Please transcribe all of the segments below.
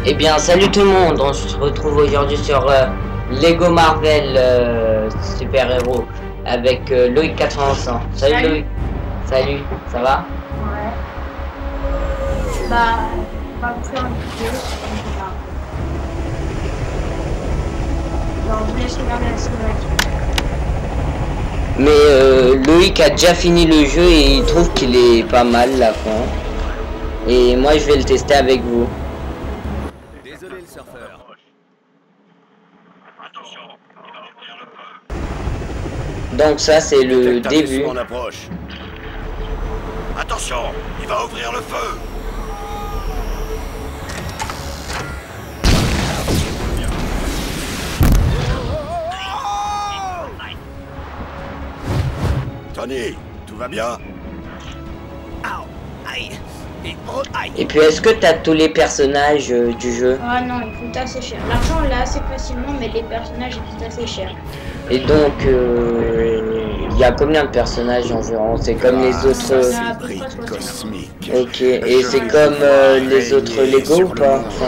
Eh bien, salut tout le monde, on se retrouve aujourd'hui sur Lego Marvel Super Héros avec Loïc 400. Salut Loïc. Salut, ça va? Ouais. Bah, on va vous faire une vidéo. Alors, je vous laisse regarder la cinématique. Mais Loïc a déjà fini le jeu et il trouve qu'il est pas mal la fin. Et moi je vais le tester avec vous. Désolé le surfeur. Donc ça c'est le début. En approche. Attention, il va ouvrir le feu. Tony, tout va bien? Et puis est-ce que t'as tous les personnages du jeu? Ah non, ils coûtent assez cher. L'argent on l'a assez facilement, mais les personnages ils coûtent assez cher. Et donc il y a combien de personnages environ? C'est comme les autres. On a à peu près 60. Ok, et c'est comme les autres Lego ou pas? Enfin,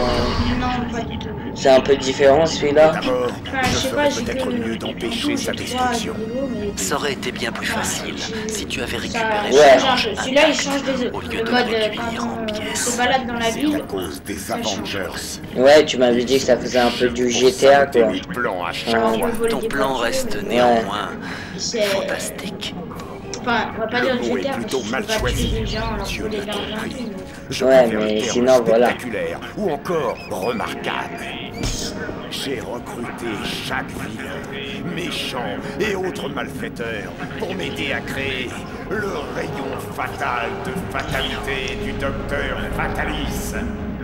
Non, pas du tout. c'est un peu différent celui-là. Enfin, je sais pas, j'ai peut-être que mieux d'empêcher sa destruction. Ça aurait été bien plus facile si tu avais Ça récupéré change un peu. Celui-là il change des au lieu le de mode réduire en quand on pièces. se balade dans la ville. Cause des Ça change. Avengers. Ouais, tu m'avais dit que ça faisait un peu du GTA quoi. Mes plans à chaque Ah. On peut voler Ton des plan voitures, reste mais néanmoins c'est fantastique. enfin, on va pas dire Le mot est GTA parce plutôt que tu mal peux pas choisi. tuer des gens alors Dieu pour les n'a garder compris. intimes. Je Ouais, préfère mais le terme sinon, voilà. spectaculaire ou encore remarquable. J'ai recruté chaque vilain, méchant et autres malfaiteurs pour m'aider à créer le rayon fatal de fatalité du docteur Fatalis.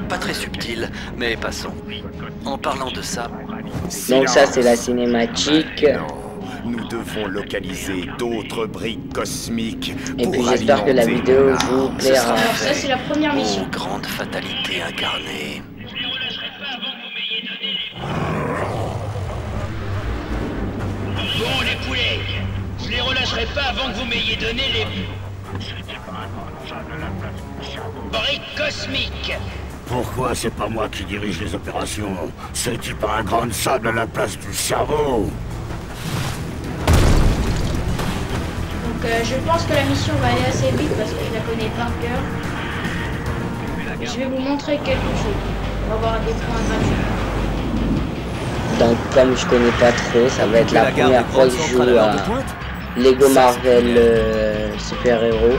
Pas très subtil, mais passons. En parlant de ça, Donc ça c'est la cinématique. Maintenant, nous devons localiser d'autres briques cosmiques. Et pour puis j'espère que la alimenter vidéo une vous arme. plaira. Alors ça c'est la première mission. ô grande fatalité incarnée. Bon les poulets, je les relâcherai pas avant que vous m'ayez donné les briques cosmiques. Pourquoi c'est pas moi qui dirige les opérations? C'est-il pas un grain de sable à la place du cerveau? Donc je pense que la mission va aller assez vite parce que je la connais par cœur. Et je vais vous montrer quelque chose. On va avoir des points gratuits. Donc comme je connais pas trop, ça va être la première fois que je joue à Lego Marvel Super Héros.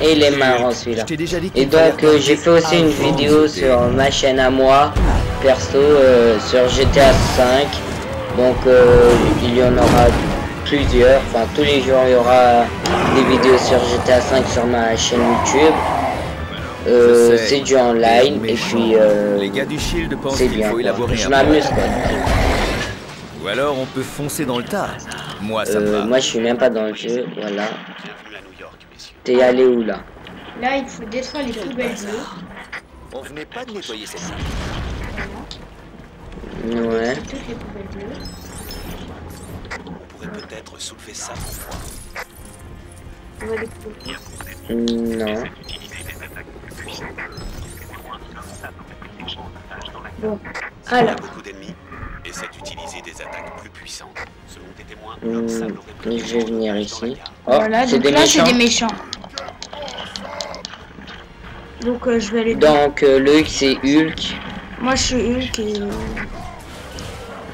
Et il est marrant celui-là. Et donc j'ai fait aussi une vidéo sur ma chaîne à moi, perso, sur GTA 5. Donc il y en aura plusieurs, enfin tous les jours il y aura des vidéos sur GTA 5 sur ma chaîne YouTube. C'est du online et puis les gars du Shield pensent c'est qu'il bien faut quoi. élaborer Je un m'amuse plan. quoi. Ou alors on peut foncer dans le tas. Moi ça me va. Moi je suis même pas dans le jeu, voilà. T'es allé où là? Là il faut détruire les poubelles bleues. On venait pas de nettoyer ces sacs. Ouais. Toutes les poubelles bleues. On pourrait peut-être soulever ça pour voir. On va les couper. Non. Bon, alors. Beaucoup d'ennemis. Essaie d'utiliser des attaques plus puissantes. Selon tes témoins, Je vais venir ici. Oh, Voilà, c'est donc des là c'est méchants. des méchants. Donc je vais aller. Donc Loïc c'est Hulk. Moi je suis Hulk et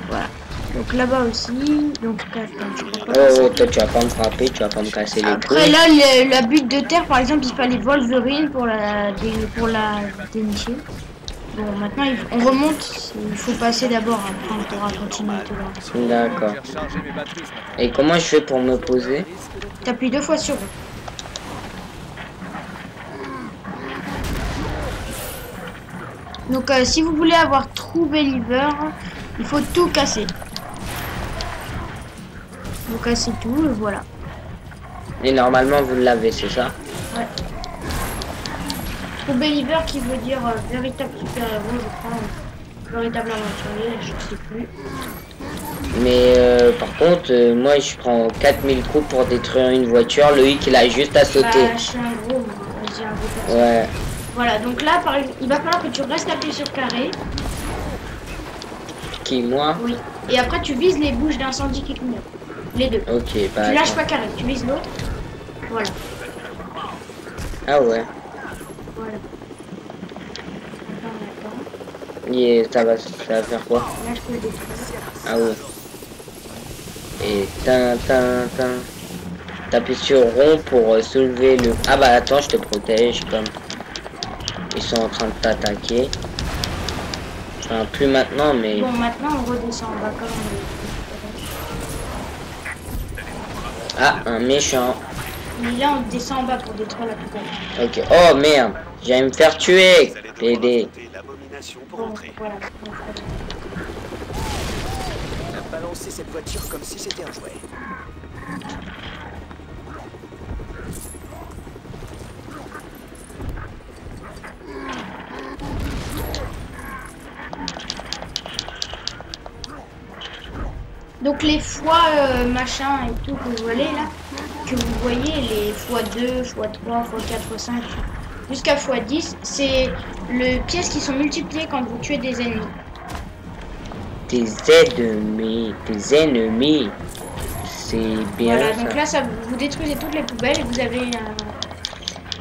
voilà. Donc là-bas aussi. Donc attends, je crois pas. Oh, toi tu vas pas me frapper, tu vas pas me casser les Après couilles. là la butte de terre par exemple il fallait Wolverine pour la dénicher. Bon maintenant on remonte, il faut passer d'abord, après on pourra continuer tout là. D'accord. Et comment je fais pour me poser? T'appuies 2 fois sur eux. Donc si vous voulez avoir True Believer, il faut tout casser. Vous cassez tout et voilà. Et normalement vous l'avez, c'est ça? Ouais. True Believer qui veut dire véritable super-héros, je crois. Véritable aventurier, je sais plus. Mais par contre, moi je prends 4000 coups pour détruire une voiture. Loïc il a juste à sauter. Bah, je suis un gros, moi. Vas-y, un gros perso. Ouais. Voilà, donc là, par exemple, il va falloir que tu restes appuyé sur carré. Qui, moi? Oui. Et après, tu vises les bouches d'incendie qui clignotent. Les deux. Ok, bah. Tu lâches pas carré, tu vises l'autre. Voilà. Ah ouais. Voilà. Attends. Et ça va faire quoi? Là, je peux le détruire. Ah ouais. Et t'appuies sur rond pour soulever le... Ah bah attends, je te protège comme... Ils sont en train de t'attaquer. Enfin, plus maintenant, mais... Bon, maintenant, on redescend en bas comme on est. Ah, un méchant. Mais là, on descend en bas pour détruire la poubelle. Ok. Oh merde, j'allais me faire tuer, PD. Bon, voilà. Balancer cette voiture comme si c'était un jouet. Donc les fois machin et tout que vous voyez là, que vous voyez, les x2, x3, x4, x5, jusqu'à x10, c'est les pièces qui sont multipliées quand vous tuez des ennemis. Des ennemis. C'est bien. Voilà, ça. donc là, vous détruisez toutes les poubelles et vous avez un...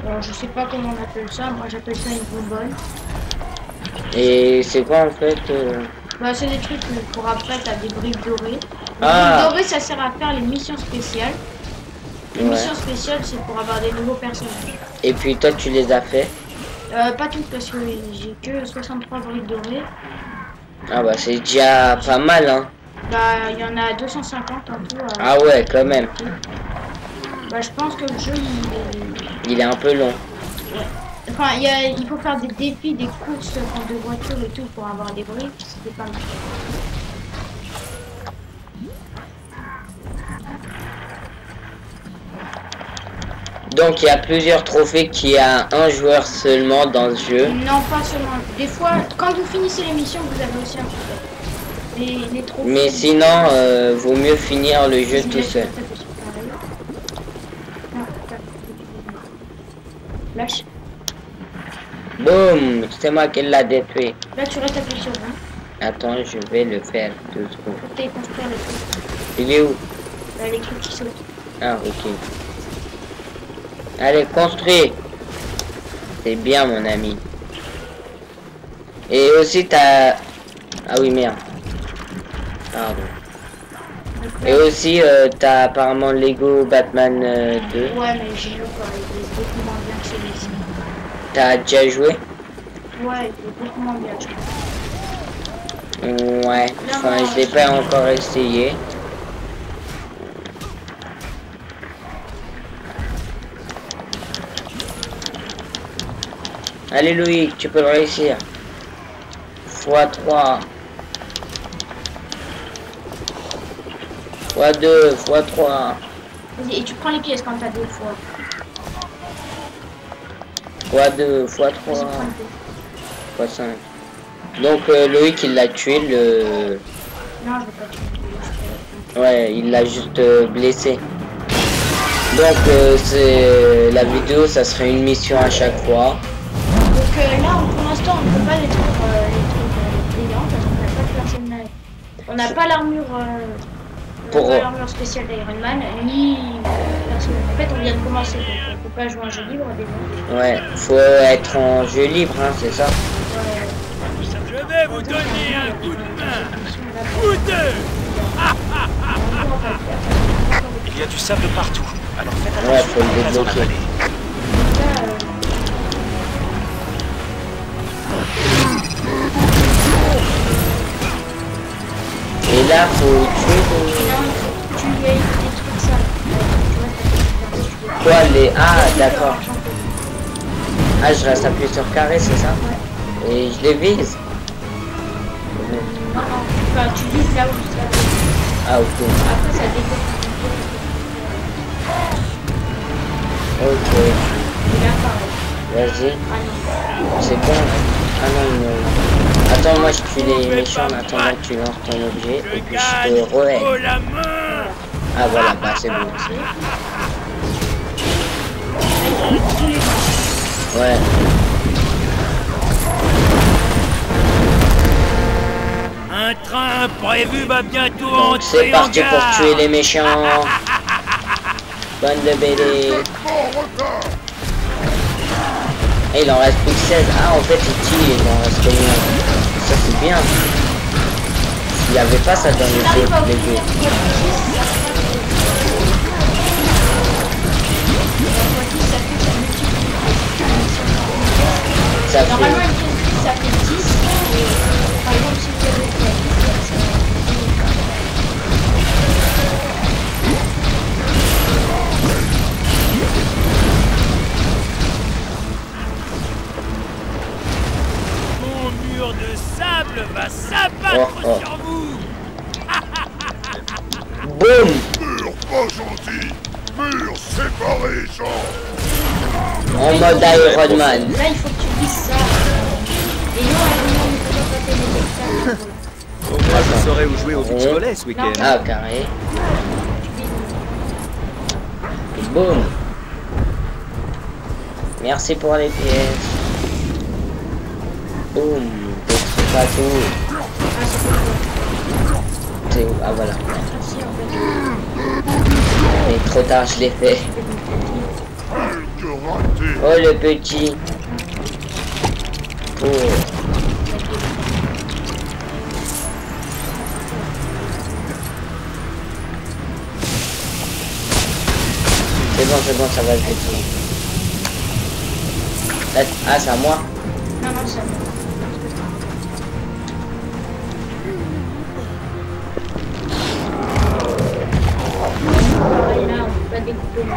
Alors, je sais pas comment on appelle ça, moi j'appelle ça une bonbonne. Et c'est quoi en fait Bah, c'est des trucs pour après, t'as des briques dorées. Les Ah. briques dorées, ça sert à faire les missions spéciales. Les Ouais. missions spéciales, c'est pour avoir des nouveaux personnages. Et puis toi tu les as fait? Pas toutes parce que j'ai que 63 briques dorées. Ah bah c'est déjà pas mal hein. Bah, il y en a 250 en tout. Ah ouais quand même. Bah, je pense que le jeu, Il est un peu long. Enfin, il faut faire des défis, des courses contre des voitures et tout pour avoir des briques. C'est pas mal. Donc il y a plusieurs trophées qui a un joueur seulement dans le jeu. Non, pas seulement. Des fois, quand vous finissez l'émission, vous avez aussi un trophée. Les trophées. Mais sinon, vaut mieux finir le jeu tout seul. Lâche. Boum, c'est moi qui l'a détruit. Là, tu restes appuyé sur 20. Attends, je vais le faire 2 secondes. Faut que tu construire les trucs. Il est où? Là, les trucs qui sautent. Ah ok. Allez, construis. C'est bien mon ami. Et aussi t'as... Ah oui merde. Pardon. Donc, Et aussi t'as apparemment Lego Batman 2. ouais, mais j'ai le corps, il est beaucoup moins bien que celui-ci. T'as déjà joué? Ouais, il est beaucoup moins bien, je crois. Ouais. Enfin je l'ai pas encore essayé. Allez Loïc, tu peux le réussir. x3. x2, x3. Vas-y, et tu prends les pièces quand t'as 2 fois. x2, x3, Vas-y, prends les pièces. x5. Donc Loïc il l'a tué le... Non, je veux pas tuer. Ouais, il l'a juste blessé. Donc c'est la vidéo, ça serait une mission à chaque fois. Donc là, pour l'instant, on ne peut pas les trucs brillants parce qu'on n'a pas de personnage. On n'a pas l'armure l'armure spéciale d'Iron Man, ni en fait, on vient de commencer, donc on peut pas jouer en jeu libre déjà. Ouais, faut être en jeu libre, hein, c'est ça. Je vais vous donner un coup de main. Vous deux. Il y a du sable partout, alors faites Ouais, attention faut le à ne pas en débloquer. avaler. Et là, faut tuer quoi les... Ah, d'accord. Ah, je reste appuyé sur carré, c'est ça? Et je les vise. Enfin, tu vises là où ça. Ah, ok. Après, ça dépend. Ok. Et là, pareil. Vas-y. Ah non. C'est bon. Ah non, non. Attends, moi je tue les méchants en attendant que tu lances ton objet. Et puis je te re-aide. Ah voilà, bah c'est bon. Ouais. Un train prévu va bientôt Donc entrer c'est parti en pour gare. tuer les méchants. Bonne de BD. Et il en reste plus que 16. Ah en fait il en reste combien? Ça c'est bien. Il n'y avait pas ça dans les jeux. Ça fait... Normalement, une pièce ça fait 10. Et par exemple, si tu avais fait Mon mur de sable va s'abattre sur vous. Boum. Mur pas gentil. Mur séparé, genre. En mode Iron Man. là, il faut que tu dises ça. Et non, Iron Man, il faut pas taper les examens. Au moins, je saurai où jouer au beach volley ce week-end. Ah carré. Et boum. Merci pour les pièces. Boum. Détruis pas tout. C'est où? Ah voilà. Mais trop tard, je l'ai fait. Oh le petit. Oh. C'est bon, ça va le détruire. Ah, c'est à moi. Non, non, c'est à moi. Et là, on peut pas découper le mur.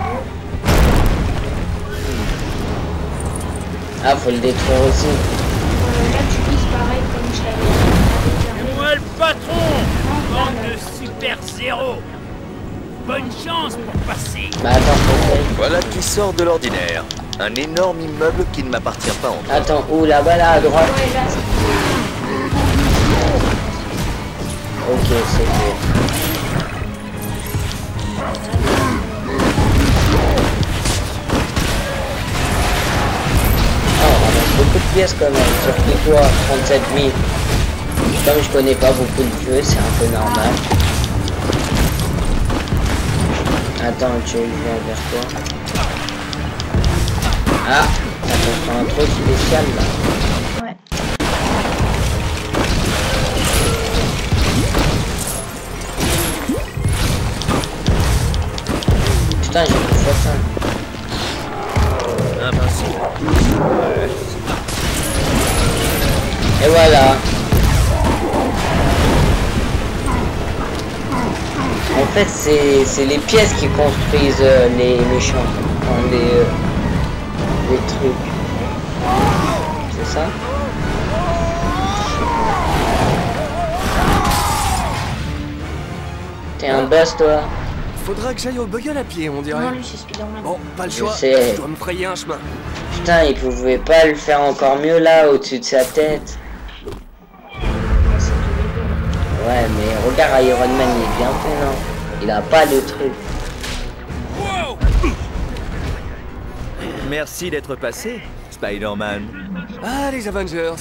Ah, faut le détruire aussi. Là, tu vises pareil comme je l'avais dit. C'est moi le patron. Bande de super zéro. Bonne chance pour passer. Bah attends, faut faire. Voilà qui sort de l'ordinaire. Un énorme immeuble qui ne m'appartient pas encore. Attends, où là-bas, là, à droite. Ouais, là, c'est... Ok, c'est bon. Oh, on ramasse beaucoup de pièces quand même, surtout toi, 37 000. Comme je connais pas beaucoup de jeux, c'est un peu normal. Attends, je viens vers toi. Ah, attends, un truc spécial là. Ouais. Putain, j'ai plus fait ça. Invincible. Et voilà. En fait, c'est les pièces qui construisent les méchants. Enfin, les trucs. C'est ça? T'es un boss, toi? Faudra que j'aille au Bugle à pied, on dirait. Non, lui, c'est Spider-Man. Bon, pas le Je choix. sais. Je dois me frayer un chemin. Putain, il pouvait pas le faire encore mieux là, au-dessus de sa tête. Ouais, mais regarde, Iron Man, il est bien fait, non? Il a pas de truc. Merci d'être passé, Spider-Man. Ah, les Avengers.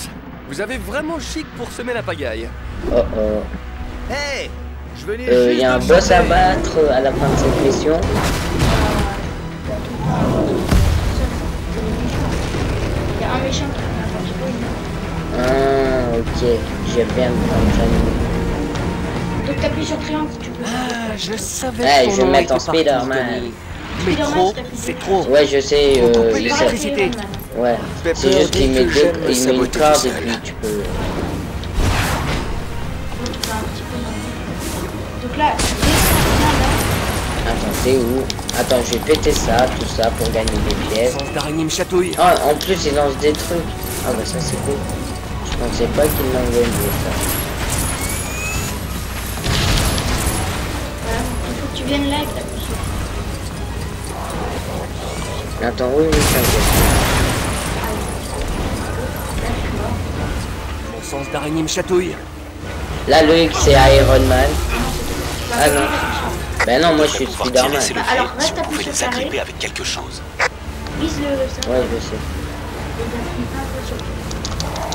Vous avez vraiment chic pour semer la pagaille. Oh oh. Hey, je venais Il y a un boss à battre à la fin de cette mission. Il y a un méchant qui fait un petit peu. Ah, ok. J'aime bien me prendre ça. Donc t'appuies sur triangle si tu peux. Ah, je savais Ouais, que je ton vais nom mettre en était parti, Spider-Man. Tony. Mais trop, c'est trop. Ouais, je sais. Faut couper il sait. l'électricité. Ouais. C'est juste qu'il met deux, il met une corde et puis tu peux. Donc là, Attends, t'es où? Attends, je vais péter ça, tout ça pour gagner des pièces. Sens d'araignée me chatouille. Ah, en plus, il lance des trucs. Ah bah ça c'est cool. Je pensais pas qu'il l'envoyait ça. voilà, il faut que tu viennes là avec ta puce. Attends, oui, t'inquiète. sens d'araignée me chatouille. Là, Loïc, c'est Iron Man. Ah non. Ben non, moi je suis Spider-Man. Alors, Si reste vous appuyé pouvez sur les carré. agripper avec quelque chose. Vise le... Ouais, je sais.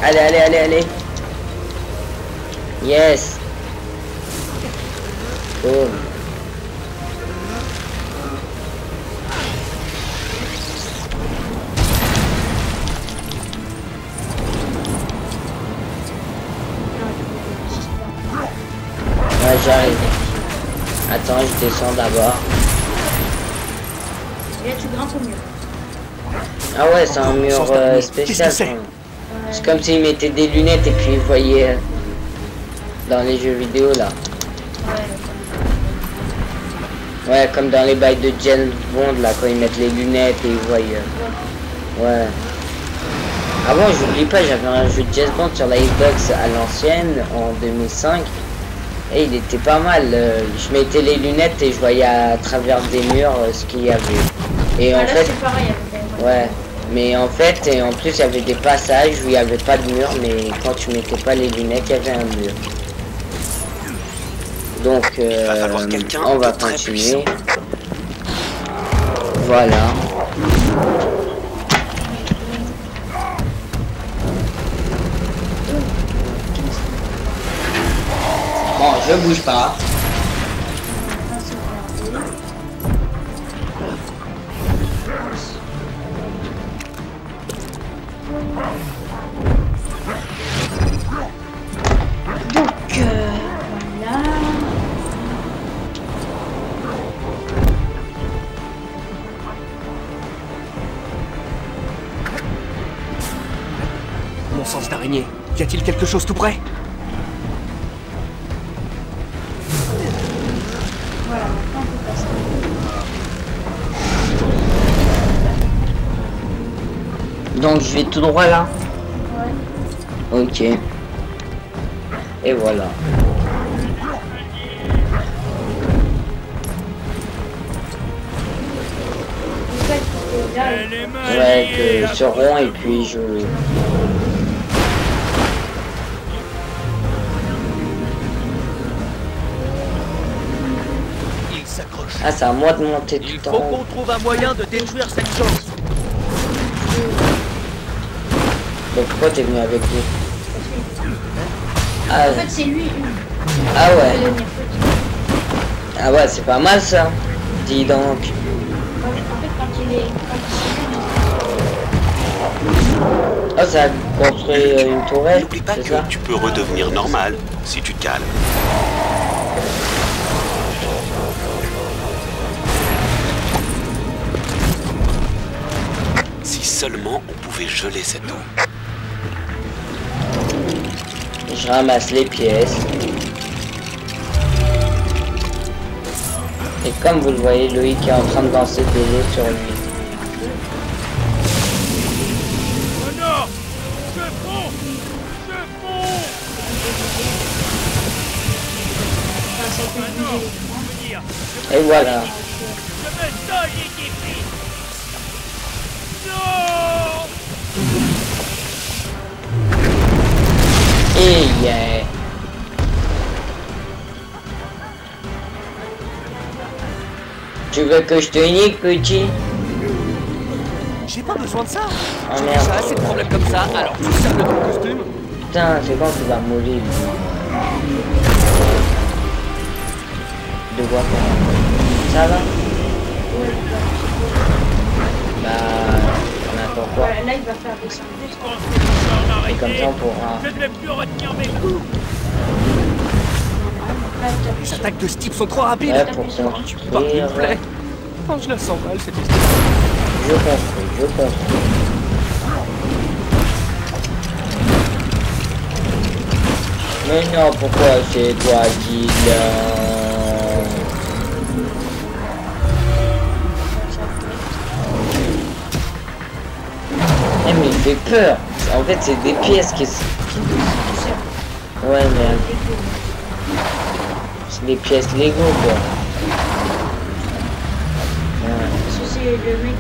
Allez, allez, allez, allez. Yes. Oh. Ouais, j'arrive. Attends, je descends d'abord. Et là, tu grimpes au mur. Ah ouais, c'est un mur spécial. C'est comme s'il mettait des lunettes et puis il voyait dans les jeux vidéo là. Ouais, comme dans les bails de James Bond là, quand ils mettent les lunettes et ils voient. Ouais. Avant, j'oublie pas, j'avais un jeu de James Bond sur la Xbox à l'ancienne en 2005. Et il était pas mal. Je mettais les lunettes et je voyais à travers des murs ce qu'il y avait. Et en fait, pareil, ouais. Mais en fait, et en plus, il y avait des passages où il n'y avait pas de mur, mais quand tu mettais pas les lunettes, il y avait un mur. Donc, on va continuer. Voilà. Bon, je bouge pas. Donc, voilà. Mon sens d'araignée. Y a-t-il quelque chose tout près? Voilà, maintenant on peut passer. Donc, je vais tout droit là. Ouais. Ok. Et voilà. En fait, là, Ouais, que ce rond et puis je... Il s'accroche. Ah, c'est à moi de monter Il tout faut en haut. qu'on trouve un moyen de détruire cette chose. Donc pourquoi t'es venu avec lui? Ah, en fait, c'est lui. ah ouais. Ah ouais, c'est pas mal ça. Dis donc. En fait, quand il est... Ah, ça a construit une tourelle, N'oublie pas c'est que ça? tu peux redevenir normal si tu te calmes. Si seulement on pouvait geler cette eau. Je ramasse les pièces. Et comme vous le voyez, Loïc est en train de danser de l'eau sur lui. Oh non! Je fonds! Je fonds! Et voilà. Je me sens liquéfié! Non! Et yeah. Tu veux que je te nique, petit? J'ai pas besoin de ça. Oh J'ai merde. déjà assez de problèmes comme ça, alors tu sers dans le costume. Putain, c'est quand tu vas mourir, lui. De quoi? Ça va? Bah, n'importe quoi. Là, il va faire descendre. Et comme ça, on pourra... Je ne vais plus retenir mes coups! Les attaques de ce type sont trop rapides. Ouais, pour Tu construire... pars d'une plaie. Oh, je la sens mal cette histoire. Je construis, je construis. Mais non, pourquoi c'est toi qui l'as... Eh mais il fait peur. En fait c'est des pièces qui... Ouais mais... C'est des pièces Lego quoi. Ouais. C'est le mec.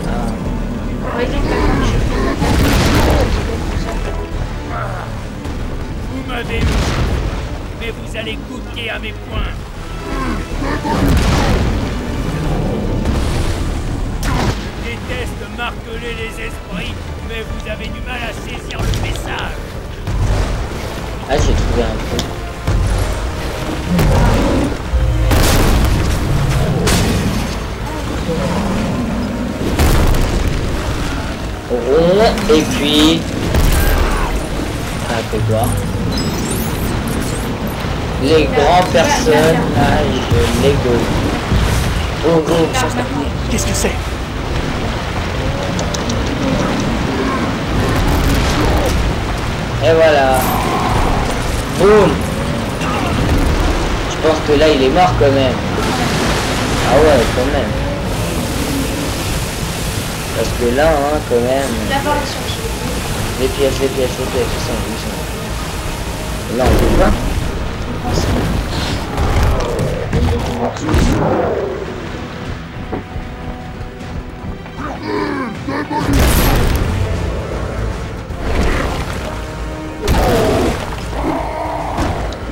Ah. Par exemple, quand je fais une attaque, crevez, mais vous allez goûter à mes poings. Je déteste marteler les esprits, mais vous avez du mal à saisir le message. Ah, j'ai trouvé un peu. Rond, et puis... Ah, quoi. Les grands personnages de Lego. Oh, oh. Qu'est-ce que c'est? Et voilà. Boum. Je pense que là il est mort quand même. Ah ouais, quand même. Parce que là, hein, quand même. Les pièces, ils sont. Là on peut pas.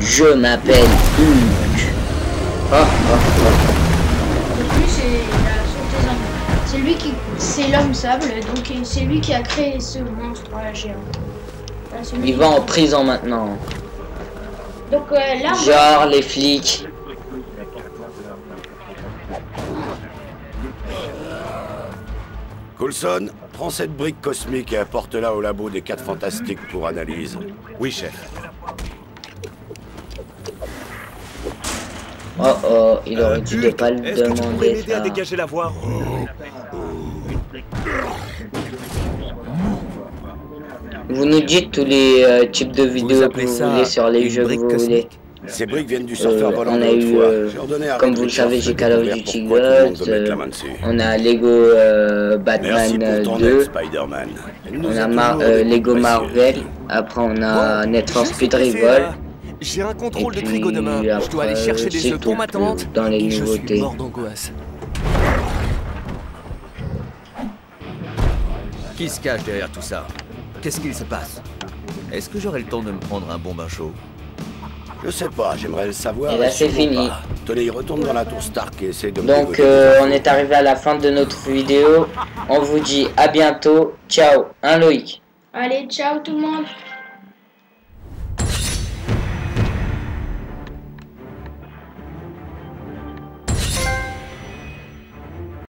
Je m'appelle Hulk. C'est lui qui... C'est l'homme sable, donc c'est lui qui a créé ce monstre géant. Il va en prison maintenant. Donc là... Genre les flics. Coulson, prends cette brique cosmique et apporte-la au labo des 4 Fantastiques pour analyse. Oui, chef. Oh oh, il aurait dû ne pas le Est-ce que tu pourrais demander m'aider à ça. dégager la voie? Vous nous dites tous les types de vidéos que vous voulez sur les jeux que vous voulez. Ces briques viennent du surfeur volant On de a eu, comme vous le savez, j'ai Call of Duty Ghost, on a Lego Batman 2, on a Lego Marvel, après on a Need for Speed Revolve, J'ai un contrôle et de frigo demain. puis Je dois aller chercher des œufs pour ma tante. dans les Et je suis nouveautés. mort d'angoisse. Qui se cache derrière tout ça? Qu'est-ce qu'il se passe? Est-ce que j'aurai le temps de me prendre un bon bain chaud? Je sais pas, j'aimerais le savoir. Et là, c'est sûrement fini. pas. Tenez, retourne dans la tour Stark et essaye de me Donc dégoter. on est arrivé à la fin de notre vidéo, on vous dit à bientôt, ciao, hein Loïc? Allez, ciao tout le monde.